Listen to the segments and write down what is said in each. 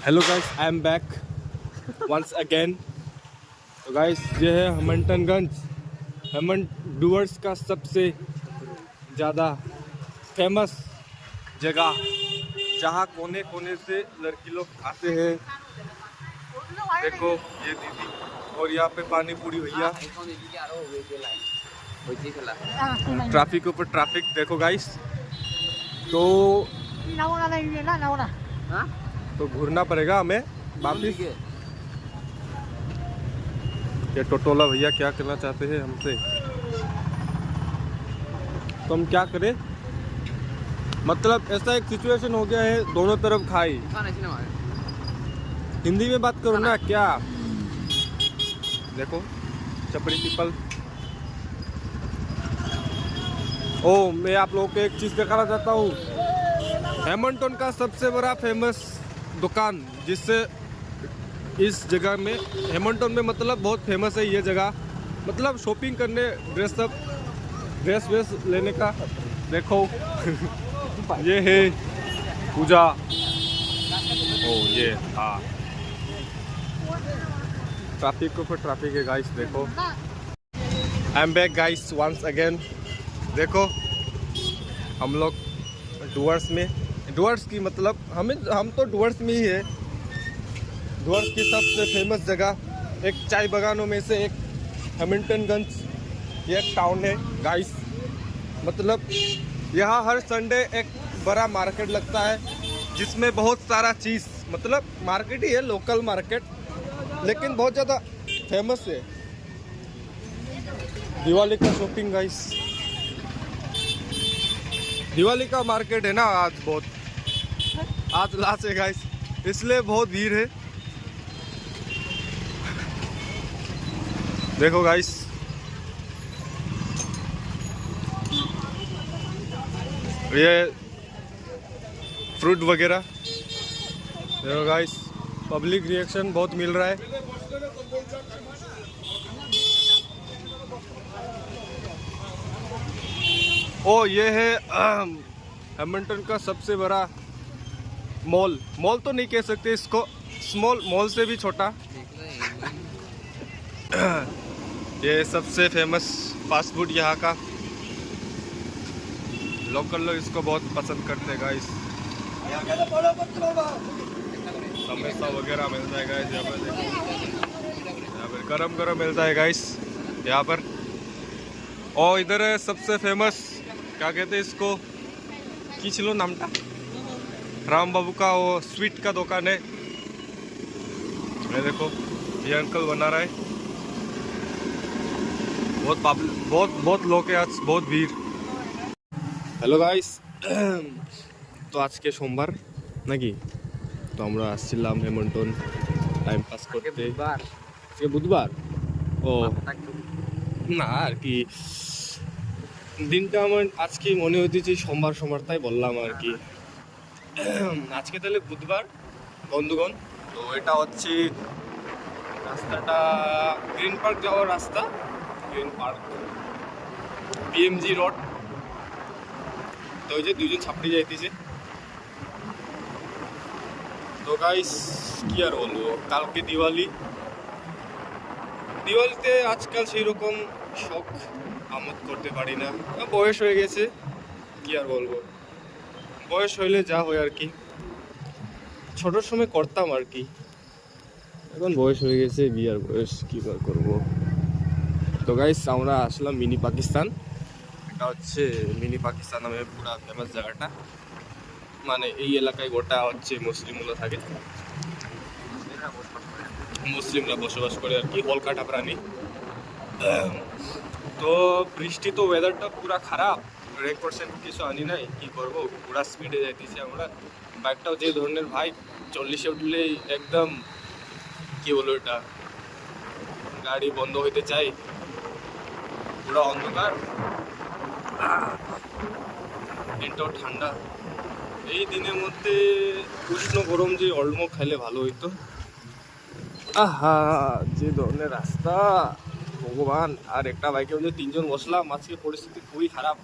Hello guys, I am back once again. तो guys, ये है हेमंटनगंज, हेमन डूअर्स का सबसे ज़्यादा फेमस जगह, जहाँ कोने कोने से लड़की लोग आते हैं। देखो ये दीदी, और यहाँ पे पानी पूरी भैया। ट्रैफिक ऊपर ट्रैफिक देखो गाइस। तो घूरना पड़ेगा हमें वापिस। ये टोटोला भैया क्या करना चाहते हैं हमसे, तो हम क्या करें। मतलब ऐसा एक सिचुएशन हो गया है, दोनों तरफ खाई। हिंदी में बात करो ना क्या। देखो चपड़ी पीपल। ओ, मैं आप लोगों को एक चीज़ दिखाना चाहता हूँ। हेमंटन का सबसे बड़ा फेमस दुकान, जिससे इस जगह में, हेमंटन में मतलब बहुत फेमस है ये जगह। मतलब शॉपिंग करने, ड्रेस वेस लेने का। देखो ये है पूजा। ओ ये हाँ, ट्रैफिक के ऊपर ट्रैफिक है गाइस। देखो I am back guys once again. देखो हम लोग डुअर्स की, मतलब हम तो डुअर्स में ही है। डुअर्स की सबसे फेमस जगह, एक चाय बागानों में से एक हेमिल्टनगंज, ये एक टाउन है गाइस। मतलब यहाँ हर संडे एक बड़ा मार्केट लगता है, जिसमें बहुत सारा चीज़, मतलब मार्केट ही है, लोकल मार्केट, लेकिन बहुत ज़्यादा फेमस है। दिवाली का शॉपिंग गाइस, दिवाली का मार्केट है ना आज लास्ट है गाइस, इसलिए बहुत भीड़ है। देखो गाइस, ये फ्रूट वगैरह। देखो गाइस, पब्लिक रिएक्शन बहुत मिल रहा है। ओ ये है हेमिल्टन का सबसे बड़ा मॉल तो नहीं कह सकते इसको, स्मॉल मॉल से भी छोटा। ये सबसे फेमस फास्ट फूड यहाँ का, लोकल लोग इसको बहुत पसंद करते हैं गाइस। समोसा वगैरह मिलता है गाइस यहाँ पर। यहाँ पर गरम गरम मिलता है गाइस यहाँ पर। और इधर है सबसे फेमस, क्या कहते हैं इसको, किचलो नामटा, राम बाबू का वो स्वीट का दुकान है। ये देखो ये अंकल बना रहा है। बहुत लोग है आज, बहुत भीड़। हेलो गाइस, तो आज के सोमवार नाकि, तो আমরা আসছিলাম হেমন্টন টাইম পাস করতে। আজকে বুধবার। ও না আর কি, দিনটা আমার আজকে মনে হইতেছে সোমবার তাই বললাম আর কি। আজকে তাহলে বুধবার বন্ধুগণ। তো এটা হচ্ছে রাস্তাটা গ্রিন পার্ক যাওয়ার রাস্তা, গ্রিন পার্ক পিএমজি রোড। তো ওই যে দুজন ছাপড়ি যাইতেছে। তো গাইস কি আর বলবো, কালকে দিওয়ালিতে আজকাল সেই রকম শখ আমোদ করতে পারি না, বয়স হয়ে গেছে, কি আর বলবো, বয়স হইলে যা হয় আর কি। ছোটোর সময় করতাম আর কি, এখন বয়স হয়ে গেছে, বিয়ার বয়স, কি আর করবো। তো গাইস আমরা আসলাম মিনি পাকিস্তান। এটা হচ্ছে মিনি পাকিস্তান নামে পুরা ফেমাস জায়গাটা। মানে এই এলাকায় গোটা হচ্ছে মুসলিমগুলো থাকে, মুসলিমরা বসবাস করে আর কি, কলকাতা প্রাণী। তো বৃষ্টি, তো ওয়েদারটা পুরা খারাপ, রেকর্ডসেন্ট কিছু আনি নাই, কি করবো, পুরা স্পিডে যাইতেছি আমরা। বাইকটাও যে ধরনের ভাই, 40-এ উঠলেই একদম কি বলবো, এটা গাড়ি বন্ধ হইতে চাই, পুরা অন্ধকার, দিনটাও ঠান্ডা। এই দিনের মধ্যে উষ্ণ গরম যে অলমো খাইলে ভালো হইতো। আহা, যে ধরনের রাস্তা ভগবান। আর একটা বাইকে মধ্যে 3 জন বসলাম, আজকে পরিস্থিতি খুবই খারাপ।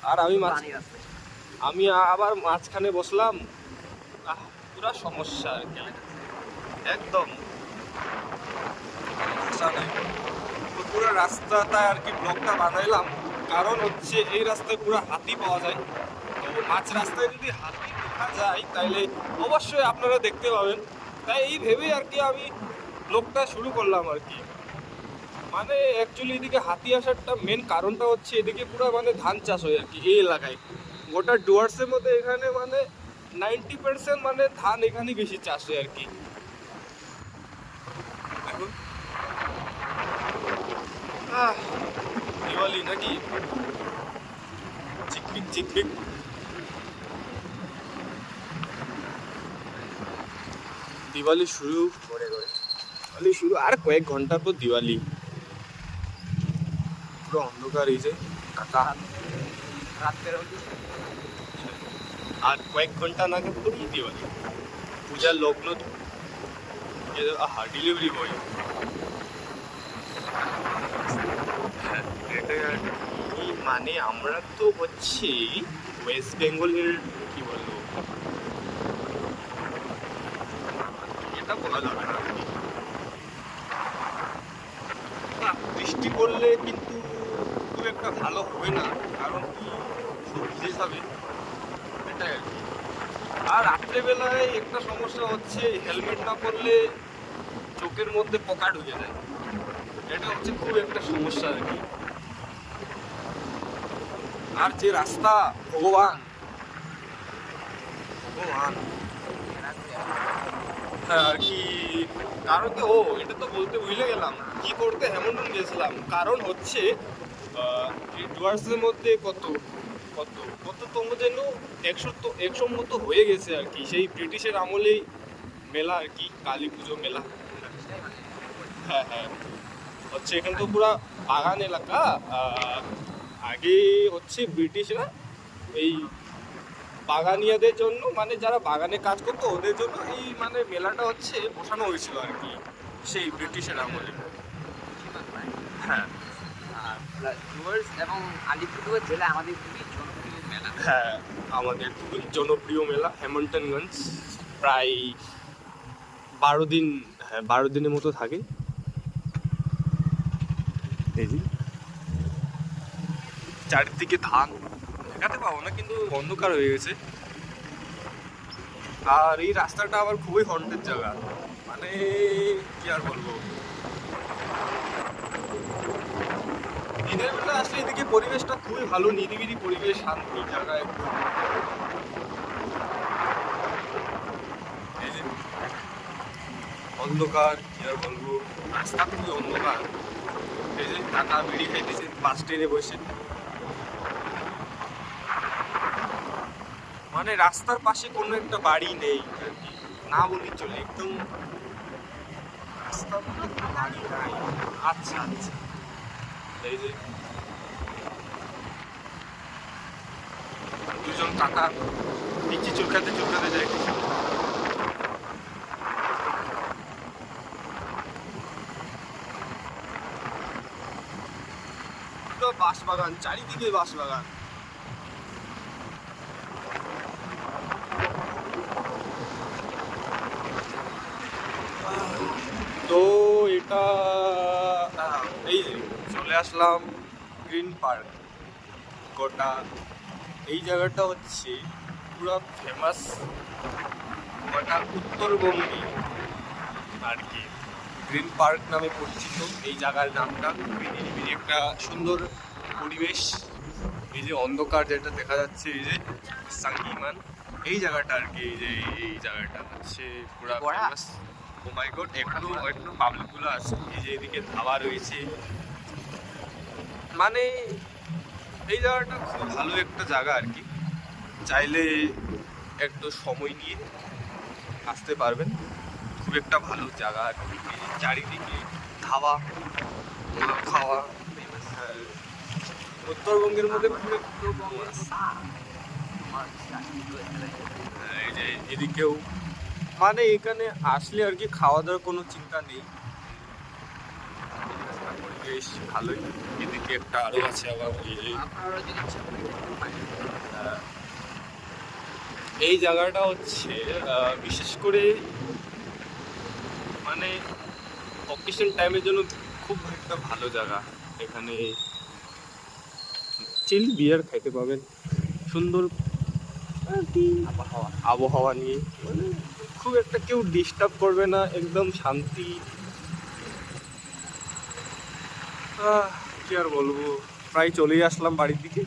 আর আমি আবার মাঝখানে বসলাম, পুরা সমস্যা আর কি, একদম ভাষা নাই। তো পুরো রাস্তাটা আর কি ব্লকটা বানাইলাম, কারণ হচ্ছে এই রাস্তায় পুরো হাতি পাওয়া যায়। তো মাঝ রাস্তায় যদি হাতি দেখা যায় তাইলে অবশ্যই আপনারা দেখতে পাবেন। তাই এই ভেবেই আর কি আমি ব্লগটা শুরু করলাম আর কি। মানে অ্যাকচুয়ালি এদিকে হাতি আসারটা মেন কারণটা হচ্ছে এদিকে পুরো মানে ধান চাষ হয় আর কি এই এলাকায়। গোটা ডুয়ার্সের মধ্যে এখানে মানে 90% মানে ধান এখানে বেশি চাষ হয় আর কি। এখন দিওয়ালি নাকি চিকপিক চিকপিক। দিওয়ালি শুরু দিওয়ালি শুরু আর কয়েক ঘন্টার পর দিওয়ালি। পুরো অন্ধকার এই যে কাকা রাত্রের আর কয়েক ঘন্টা নাগাদ পরেই দিওয়ালি পূজার লগ্ন। ডেলিভারি বয় মানে আমরা তো হচ্ছে ওয়েস্ট বেঙ্গলের কি বলবো, এটা বলা যাবে না। বৃষ্টি পড়লে কিন্তু খুব একটা ভালো হবে না, কারণ কি ভিজে যাবে এটাই আর কি। আর রাত্রেবেলায় একটা সমস্যা হচ্ছে হেলমেট না পরলে চোখের মধ্যে পোকা ঢুকে যায়, এটা হচ্ছে খুব একটা সমস্যা আর কি। আর যে রাস্তা ভগবান ভগবান হ্যাঁ আর কি, কারণ তো এটা তো বলতে ভুলে গেলাম কি করতে হেমন্টন গেছিলাম। কারণ হচ্ছে এই ডুয়ার্সের মধ্যে কত কত কততম যেন 100 মতো হয়ে গেছে আর কি, সেই ব্রিটিশের আমলেই মেলা আর কি, কালী পুজো মেলা। হ্যাঁ হ্যাঁ হচ্ছে এখানে তো পুরা বাগান এলাকা। আগে হচ্ছে ব্রিটিশরা এই বাগানিয়াদের জন্য, মানে যারা বাগানে কাজ করতো ওদের জন্য এই মানে মেলাটা হচ্ছে বসানো হয়েছিল আর কি, সেই ব্রিটিশের আমলে। হ্যাঁ এবং আলিপুরদুয়ার জেলা আমাদের খুবই জনপ্রিয় মেলা। হ্যাঁ আমাদের খুবই জনপ্রিয় মেলা হেমন্টনগঞ্জ। প্রায় 12 দিন, হ্যাঁ 12 দিনের মতো থাকে। এই যে চারিদিকে ধান দেখাতে পাবো না, কিন্তু অন্ধকার হয়ে গেছে। আর এই রাস্তাটা আবার খুবই হন্টেড জায়গা, মানে কি আর বলবো। দিনের বেলা আসলে এদিকে পরিবেশটা খুবই ভালো, নিরিবিলি পরিবেশ, শান্তি জায়গায়। এই যে অন্ধকার, কি আর বলবো, রাস্তা খুবই অন্ধকার। এই যে কাকা বিড়ি খাইতেছে বাস ট্রেনে বসে। মানে রাস্তার পাশে কোনো একটা বাড়ি নেই আর কি, না বলি চলে, একদম রাস্তার মধ্যে কোনো বাড়ি নাই। আচ্ছা আচ্ছা এই যে দুজন কাকা নিচে চুলকাতে চুলকাতে যায়। বাঁশ বাগান, চারিদিকে বাঁশ বাগান। তো এটা এই যে চলে আসলাম গ্রিন পার্ক। গোটা এই জায়গাটা হচ্ছে পুরো ফেমাস গোটা উত্তরবঙ্গে আর কি, গ্রিন পার্ক নামে পরিচিত এই জায়গার নামটা। নিরিবিলি একটা সুন্দর পরিবেশ। এই যে অন্ধকার যেটা দেখা যাচ্ছে, এই যে সাঙ্গিমান এই জায়গাটা আর কি, এই যে এই জায়গাটা হচ্ছে পুরো ফেমাস। ও মাই গড, এখনো পাবলিকগুলো আছে। এই যে এদিকে ধাবা রয়েছে, মানে এই জায়গাটা খুব ভালো একটা জায়গা আর কি, চাইলে একটু সময় নিয়ে আসতে পারবেন। খুব একটা ভালো জায়গা আর কি, চারিদিকে ধাবা খাওয়া। উত্তরবঙ্গের মধ্যে এই যে এদিকেও মানে এখানে আসলে আর কি খাওয়া দাওয়ার কোনো চিন্তা নেই, বেশ ভালোই। এদিকে একটা আরো আছে আবার, এই যে এই জায়গাটা হচ্ছে বিশেষ করে মানে অকেশন টাইমের জন্য খুব একটা ভালো জায়গা। এখানে চিল বিয়ার খাইতে পাবেন, সুন্দর আর কি আবহাওয়া নিয়ে, মানে খুব একটা কেউ ডিস্টার্ব করবে না, একদম শান্তি। কি আর বলবো, প্রায় চলেই আসলাম বাড়ির দিকে।